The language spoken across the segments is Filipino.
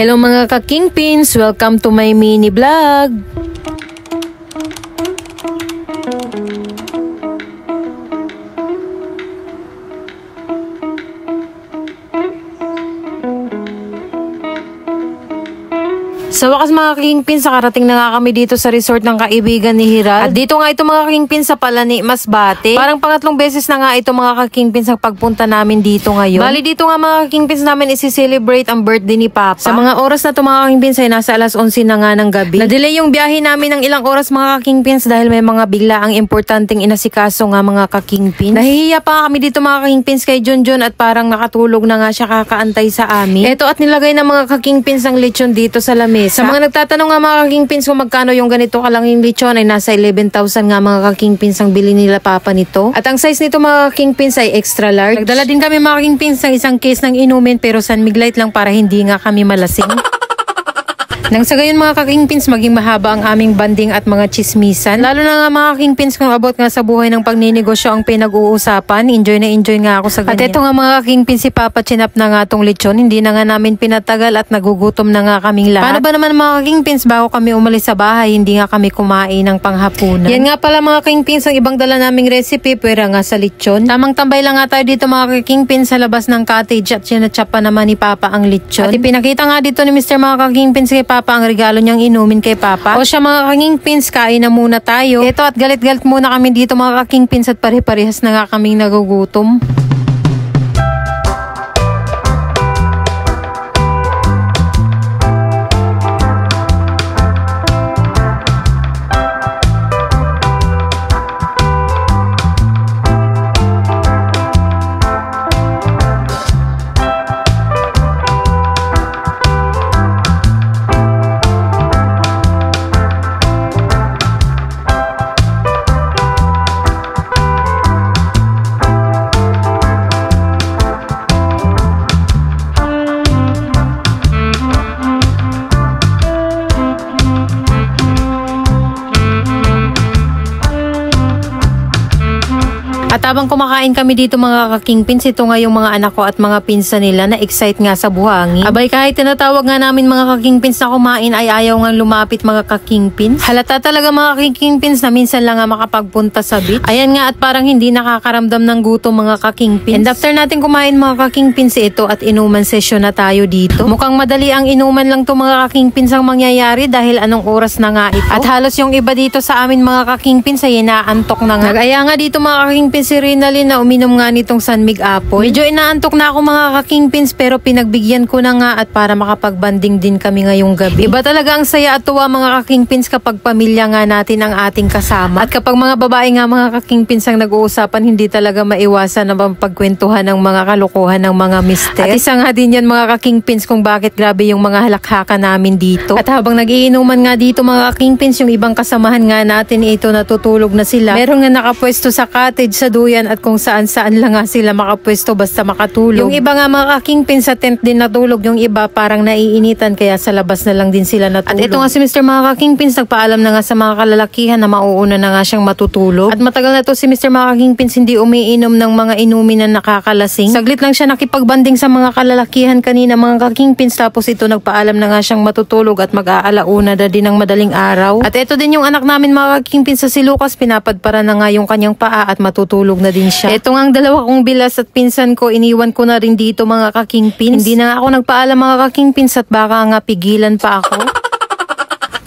Hello mga ka-kingpins! Welcome to my mini vlog! Sa wakas mga kingpins, nakarating na nga kami dito sa resort ng kaibigan ni Hiral. At dito nga ito mga kingpins sa Palani, Masbate. Parang pangatlong beses na nga ito mga kingpins ang pagpunta namin dito ngayon. Bali dito nga mga kingpins namin isi-celebrate ang birthday ni Papa. Sa mga oras na ito mga kingpins ay nasa alas 11 na nga ng gabi. Na-delay yung biyahe namin ng ilang oras mga kingpins dahil may mga bigla ang importanteng inasikaso nga mga kingpins. Nahihiya pa kami dito mga kingpins kay Junjun at parang nakatulog na nga siya kakaantay sa amin. Eto at nilagay ng mga kingpins ang lechon dito sa lamesa. Sa mga nagtatanong nga mga kingpins kung magkano yung ganito kalanging lechon ay nasa 11,000 nga mga kingpins ang bili nila Papa nito. At ang size nito mga kingpins ay extra large. Nagdala din kami mga kingpins ng isang case ng inumin pero San Miglite lang para hindi nga kami malasing. Nang sa gayon mga ka-kingpins, maging mahaba ang aming banding at mga chismisan. Lalo na nga mga kingpins kung abot nga sa buhay ng pagninegosyo ang pinag-uusapan. Enjoy na enjoy nga ako sa ganyan. At eto nga mga ka-kingpins, si Papa chinap na nga tong lechon. Hindi na nga namin pinatagal at nagugutom na nga kaming lahat. Paano ba naman mga ka-kingpins, bago kami umalis sa bahay, hindi nga kami kumain ng panghapunan. Yan nga pala mga ka-kingpins, ang ibang dala naming recipe, pwera nga sa lechon. Tamang tambay lang nga tayo dito mga ka-kingpins sa labas ng cottage at sinachap pa naman ni Papa ang lechon. At ipinakita nga dito ni Mr. mga ka-kingpins kay Papa ang regalo niyang inumin kay Papa. O siya mga ka-kingpins, kain na muna tayo. Ito at galit-galit muna kami dito mga ka-kingpins at pare-parehas na nga kaming nagugutom. At habang kumakain kami dito mga ka-kingpins, ito nga yung mga anak ko at mga pinsan nila na excite nga sa buhangin. Abay kahit tinatawag nga namin mga ka-kingpins na kumain ay ayaw nga lumapit mga ka-kingpins. Halata talaga mga ka-kingpins na minsan lang nga makapagpunta sa beach. Ayan nga at parang hindi nakakaramdam ng gutom mga ka-kingpins. And after natin kumain mga ka-kingpins ito at inuman session na tayo dito. Mukhang madali ang inuman lang to mga ka-kingpins ang mangyayari dahil anong oras na nga ito. At halos yung iba dito sa amin mga ka-kingpins ay inaantok na nga. Nag-aya nga dito mga ka-kingpins si Rinalyn na uminom nga nitong San Mig Apple. Medyo inaantok na ako mga ka-kingpins pero pinagbigyan ko na nga at para makapagbanding din kami ngayong gabi. Iba talaga ang saya at tuwa mga ka-kingpins kapag pamilya nga natin ang ating kasama. At kapag mga babae nga mga ka-kingpins ang nag-uusapan, hindi talaga maiwasan na pagkwentuhan ng mga kalokohan ng mga mister. At isa nga din yan mga ka-kingpins kung bakit grabe yung mga halakhaka namin dito. At habang nagiinuman nga dito mga ka-kingpins, yung ibang kasamahan nga natin ito natutulog na sila. Meron nga nakapwesto sa cottage sa duyan at kung saan-saan lang nga sila makapwesto basta makatulog. Yung iba nga mga ka-kingpins sa tent din natulog, yung iba parang naiinitan kaya sa labas na lang din sila natulog. At ito nga si Mr. mga ka-kingpins nagpaalam na nga sa mga kalalakihan na mauuna na nga siyang matutulog. At matagal na to si Mr. mga ka-kingpins hindi umiinom ng mga inumin na nakakalasing. Saglit lang siya nakipagbanding sa mga kalalakihan kanina mga ka-kingpins tapos ito nagpaalam na nga siyang matutulog at mag-aalauna na din ng madaling araw. At ito din yung anak namin mga ka-kingpins sa si Lucas, pinapadpara na nga yung kanyang paa at matutulog na din siya. Ito nga ang dalawa kong bilas at pinsan ko, iniwan ko na rin dito mga ka-kingpins. Hindi na ako nagpaalam mga ka-kingpins at baka nga pigilan pa ako.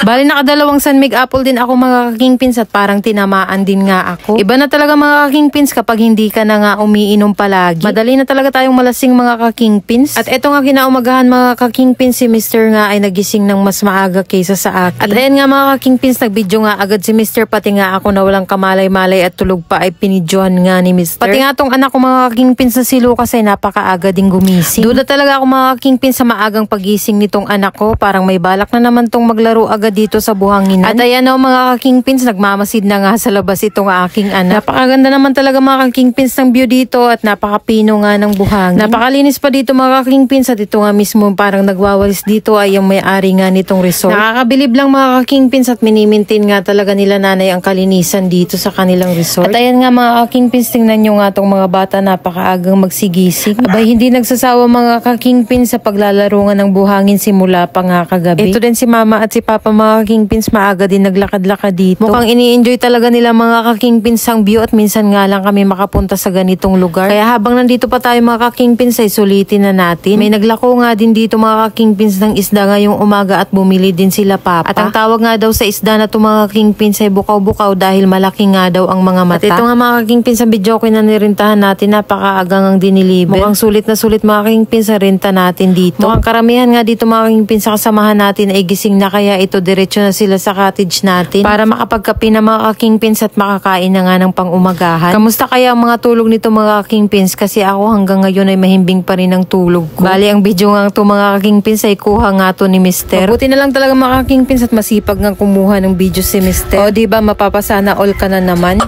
Bali nakadalawang San Mig Apple din ako mga ka-kingpins at parang tinamaan din nga ako. Iba na talaga mga ka-kingpins kapag hindi ka na nga umiinom palagi. Madali na talaga tayong malasing mga ka-kingpins. At eto nga kinaumagahan mga ka-kingpins, si Mr. nga ay nagising ng mas maaga kaysa sa akin. At ayan nga mga ka-kingpins, nagbidyo nga agad si Mr. pati nga ako na walang kamalay-malay at tulog pa ay pinidyohan nga ni Mr. Pati nga tong anak ko mga ka-kingpins na si Lucas ay napakaaga ding gumising. Duda talaga ako mga ka-kingpins sa maagang pagising nitong anak ko. Parang may balak na naman tong maglaro agad dito sa buhanginan. At ayan o mga ka-kingpins, nagmamasid na nga sa labas itong aking anak. Napakaganda naman talaga mga ka-kingpins ng view dito at napakapino nga ng buhangin. Napakalinis pa dito mga ka-kingpins at ito nga mismo parang nagwawalis dito ay yung may-ari nga nitong resort. Nakakabilib lang mga ka-kingpins at minimintin nga talaga nila nanay ang kalinisan dito sa kanilang resort. At ayan nga mga ka-kingpins, tingnan nyo nga tong mga bata napakaagang magsigising. Abay hindi nagsasawa mga ka-kingpins sa paglalaro nga ng buhangin simula pa nga kagabi. Ito din si mama at si papa mga ka-kingpins, maaga din naglakad-lakad dito. Mukhang ini-enjoy talaga nila mga ka-kingpins ang view at minsan nga lang kami makapunta sa ganitong lugar. Kaya habang nandito pa tayo mga ka-kingpins ay sulitin na natin. May naglako nga din dito mga ka-kingpins ng isda ngayong umaga at bumili din sila papa. At ang tawag nga daw sa isda na to mga ka-kingpins ay bukaw-bukaw dahil malaki nga daw ang mga mata. At ito nga mga ka-kingpins sa video ko na nirintahan natin, napakaagang ang dinilibre. Mukhang sulit na sulit mga ka-kingpins sa renta natin dito. Mukhang karamihan nga dito mga ka-kingpins sa kasamahan natin ay gising na, kaya ito diretso na sila sa cottage natin para makapagkape na mga ka-kingpins at makakain na nga ng pang-umagahan. Kamusta kaya ang mga tulog nito mga ka-kingpins? Kasi ako hanggang ngayon ay mahimbing pa rin ang tulog ko. Bali ang video nga to mga ka-kingpins ay kuha nga to ni Mr. Mabuti na lang talaga mga ka-kingpins at masipag nga kumuha ng video si Mr. O diba mapapasana all ka na naman.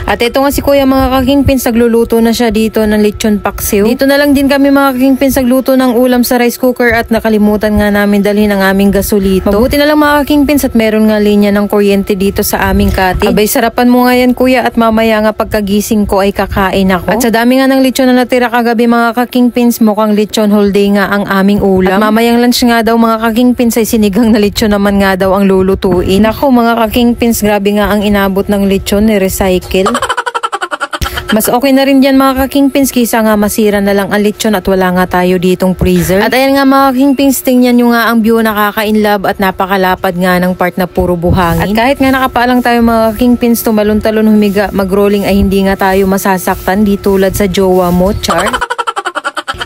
At ito nga si Kuya mga ka-kingpins, nagluluto na siya dito ng lechon paksiw. Dito na lang din kami mga ka-kingpins nagluto ng ulam sa rice cooker at nakalimutan nga namin dalhin ang aming gasolito. Mabuti na lang mga ka-kingpins at meron nga linya ng kuryente dito sa aming cottage. Abay sarapan mo nga yan kuya at mamaya nga pagkagising ko ay kakain ako. At sa dami nga ng lechon na natira kagabi mga ka-kingpins, mukhang lechon whole day nga ang aming ulam. At mamayang lunch nga daw mga ka-kingpins ay sinigang na lechon naman nga daw ang lulutuin. Ako mga ka-kingpins, grabe nga ang inabot ng lechon ni recycle. Mas okay na rin dyan mga ka-kingpins kaysa nga masira na lang ang lechon at wala nga tayo ditong freezer. At ayan nga mga ka-kingpins, tingnan nyo nga ang view, nakaka-inlove at napakalapad nga ng part na puro buhangin. At kahit nga nakapaalang tayo mga ka-kingpins, tumalon-talon humiga, mag-rolling ay hindi nga tayo masasaktan di tulad sa jowa mo, char.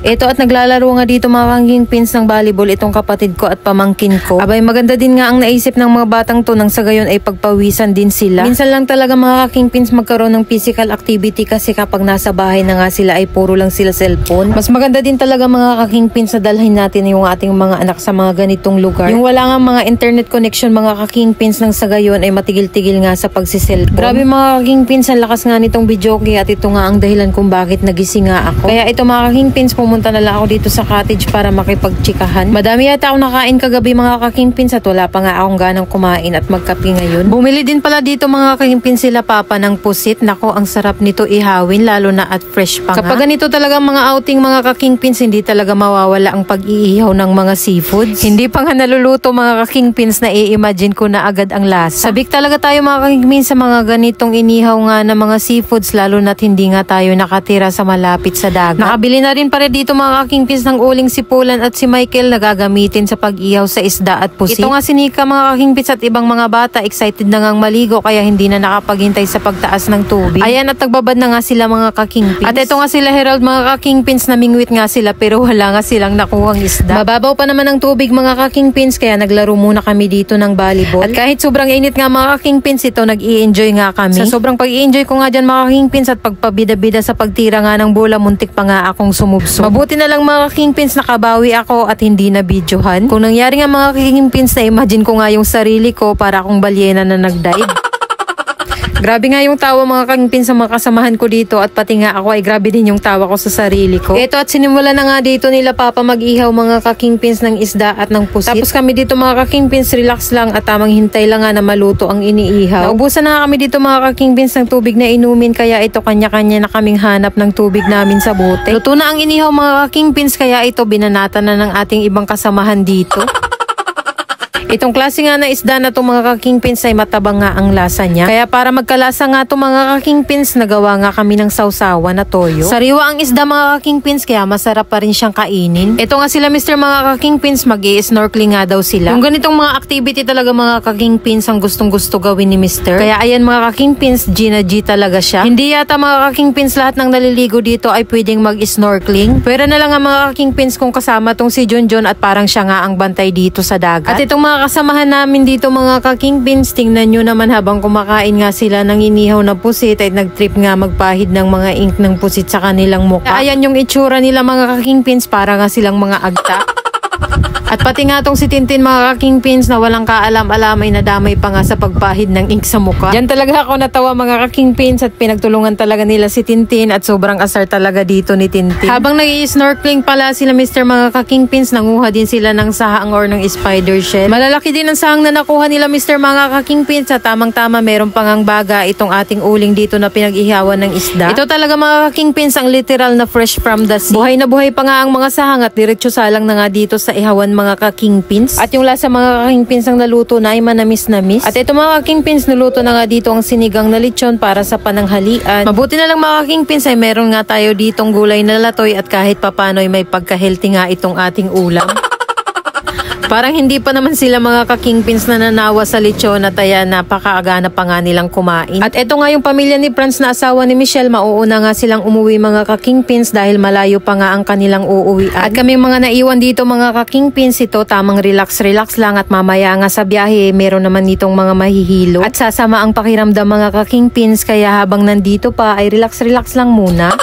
Ito at naglalaro nga dito mga ka-kingpins ng volleyball itong kapatid ko at pamangkin ko. Abay maganda din nga ang naisip ng mga batang to nang sa gayon ay pagpawisan din sila. Minsan lang talaga mga ka-kingpins magkaroon ng physical activity kasi kapag nasa bahay na nga sila ay puro lang sila cellphone. Mas maganda din talaga mga ka-kingpins na dalhin natin yung ating mga anak sa mga ganitong lugar. Yung wala nga mga internet connection mga ka-kingpins nang sa gayon ay matigil-tigil nga sa pagsiselfone. Grabe mga ka-kingpins, ang lakas nga nitong videoke at ito nga ang dahilan kung bakit nagising nga ako. Kaya ito mga ka-kingpins, pumunta na lang ako dito sa cottage para makipagtsikahan. Madami yata ako nakain kagabi mga ka-kingpins at wala pa nga akong ganang kumain at magkape ngayon. Bumili din pala dito mga ka-kingpins sila papa ng pusit. Nako, ang sarap nito ihawin lalo na at fresh pa nga. Kapag ganito talaga mga outing mga ka-kingpins, hindi talaga mawawala ang pag-iihaw ng mga seafoods. Hindi pa nga naluluto mga ka-kingpins na i-imagine ko na agad ang lasa. Sabik talaga tayo mga ka-kingpins sa mga ganitong inihaw nga na mga seafoods lalo na't hindi nga tayo nakatira sa malapit sa dagat. Nakabili na rin pala dito mga ka-kingpins ng uling sipulan at si Michael nagagamitin sa pag-ihaw sa isda at pusit. Ito nga si Nika mga ka-kingpins at ibang mga bata excited na ngang maligo kaya hindi na nakapaghintay sa pagtaas ng tubig. Ayan at nagbabad na nga sila mga ka-kingpins. At ito nga sila Herald mga ka-kingpins, namingwit nga sila pero wala nga silang nakuhang isda. Mababaw pa naman ang tubig mga ka-kingpins kaya naglaro muna kami dito ng volleyball. At kahit sobrang init nga mga ka-kingpins, ito nag-i-enjoy nga kami. Sa sobrang pag-i-enjoy ko nga dyan mga ka-kingpins at pagpabida-bida sa pagtira nga ng bola, muntik pa nga akong sumubsob. Mabuti na lang mga ka-kingpins nakabawi ako at hindi na videohan. Kung nangyari nga mga ka-kingpins, na imagine ko nga yung sarili ko para akong balyena na nag-dive. Grabe nga yung tawa mga ka-kingpins sa mga kasamahan ko dito at pati nga ako ay grabe din yung tawa ko sa sarili ko. Ito at sinimula na nga dito nila papa mag-ihaw mga ka-kingpins ng isda at ng pusit. Tapos kami dito mga ka-kingpins relax lang at tamang hintay lang nga na maluto ang iniihaw. Naubusan na kami dito mga ka-kingpins ng tubig na inumin kaya ito kanya-kanya na kaming hanap ng tubig namin sa bote. Luto na ang inihaw mga ka-kingpins kaya ito binanata na ng ating ibang kasamahan dito. Itong klase nga na isda na itong mga ka-kingpins ay matabang nga ang lasa niya. Kaya para magkalasa nga itong mga ka-kingpins, nagawa nga kami ng sausawa na toyo. Sariwa ang isda mga ka-kingpins kaya masarap pa rin siyang kainin. Ito nga sila Mr. mga ka-kingpins, mag-i-snorkeling nga daw sila. Yung ganitong mga activity talaga mga ka-kingpins ang gustong-gusto gawin ni Mr. Kaya ayan mga ka-kingpins, G na G talaga siya. Hindi yata mga ka-kingpins lahat ng naliligo dito ay pwedeng mag-snorkeling. Pwera na lang nga mga ka-kingpins kung kasama tong si Junjun at parang siya nga ang bantay dito sa dagat. At itong mga kasamahan namin dito mga ka-kingpins, tingnan nyo naman habang kumakain nga sila ng inihaw na pusit ay nag-trip nga magpahid ng mga ink ng pusit sa kanilang mukha. Ayan yung itsura nila mga ka-kingpins, para nga silang mga agta. At pati nga tong si Tintin mga ka-kingpins na walang kaalam-alam ay nadamay pa nga sa pagpahid ng ink sa mukha. Diyan talaga ako natawa mga ka-kingpins at pinagtulungan talaga nila si Tintin at sobrang asar talaga dito ni Tintin. Habang nag-i-snorkeling pala sila Mr. mga ka-kingpins, nanguha din sila ng sahang or ng spider shell. Malalaki din ang sahang na nakuha nila Mr. mga ka-kingpins at tamang-tama meron pang ang baga itong ating uling dito na pinag-ihawan ng isda. Ito talaga mga ka-kingpins ang literal na fresh from the sea. Buhay na buhay pa nga ang mga sahang at diretso salang na nga dito sa ihawan mga ka-kingpins. At yung lasa mga ka-kingpins ang naluto na ay manamis-namis. At ito mga ka-kingpins, naluto na nga dito ang sinigang na lechon para sa pananghalian. Mabuti na lang mga ka-kingpins ay meron nga tayo ditong gulay na latoy at kahit papano ay may pagka-healthy nga itong ating ulam. Parang hindi pa naman sila mga ka-kingpins na nanawa sa lechon at kaya napakaagana pa nga nilang kumain. At eto nga yung pamilya ni Franz na asawa ni Michelle, mauuna nga silang umuwi mga ka-kingpins dahil malayo pa nga ang kanilang uuwian. At kami mga naiwan dito mga ka-kingpins, ito tamang relax-relax lang at mamaya nga sa biyahe meron naman ditong mga mahihilo. At sasama ang pakiramdam mga ka-kingpins kaya habang nandito pa ay relax-relax lang muna.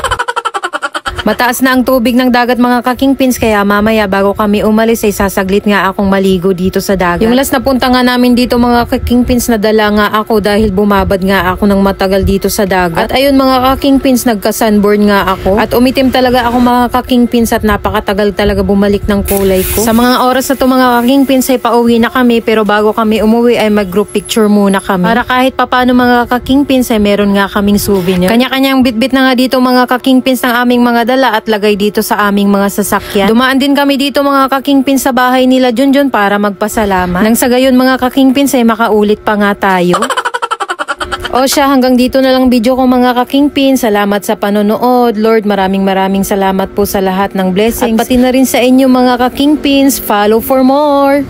Mataas na ang tubig ng dagat mga ka-kingpins kaya mamaya bago kami umalis ay sasaglit nga akong maligo dito sa dagat. Yung last na punta nga namin dito mga ka-kingpins, nadala nga ako dahil bumabad nga ako ng matagal dito sa dagat. At ayun mga ka-kingpins, nagka-sunburn nga ako. At umitim talaga ako mga ka-kingpins at napakatagal talaga bumalik ng kulay ko. Sa mga oras na to mga ka-kingpins ay pauwi na kami pero bago kami umuwi ay mag-group picture muna kami. Para kahit papano mga ka-kingpins ay meron nga kaming souvenir. Kanya-kanyang bitbit na nga dito mga ka-kingpins ng aming mga dala at lagay dito sa aming mga sasakyan. Dumaan din kami dito mga ka-kingpins sa bahay nila Junjun para magpasalamat. Nang sa gayon mga ka-kingpins ay makaulit pa nga tayo. O siya, hanggang dito na lang video ko mga ka-kingpins. Salamat sa panonood. Lord, maraming salamat po sa lahat ng blessings. At pati na rin sa inyo mga ka-kingpins. Follow for more!